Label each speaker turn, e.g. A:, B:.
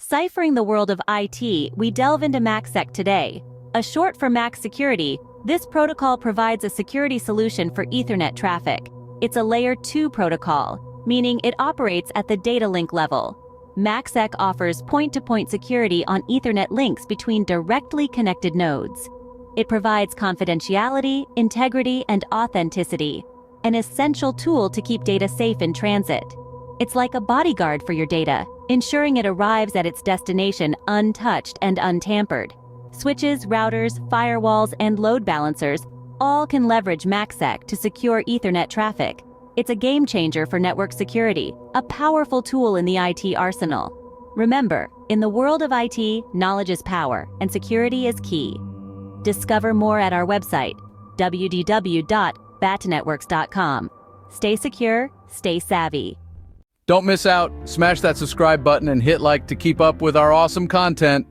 A: Ciphering the world of IT, we delve into MACsec today. A short for Mac security, this protocol provides a security solution for Ethernet traffic. It's a Layer 2 protocol, meaning it operates at the data link level. MACsec offers point-to-point security on Ethernet links between directly connected nodes. It provides confidentiality, integrity, and authenticity, an essential tool to keep data safe in transit. It's like a bodyguard for your data, ensuring it arrives at its destination untouched and untampered. Switches, routers, firewalls, and load balancers all can leverage MACsec to secure Ethernet traffic. It's a game changer for network security, a powerful tool in the IT arsenal. Remember, in the world of IT, knowledge is power, and security is key. Discover more at our website, www.batnetworks.com. Stay secure, stay savvy.
B: Don't miss out. Smash that subscribe button and hit like to keep up with our awesome content.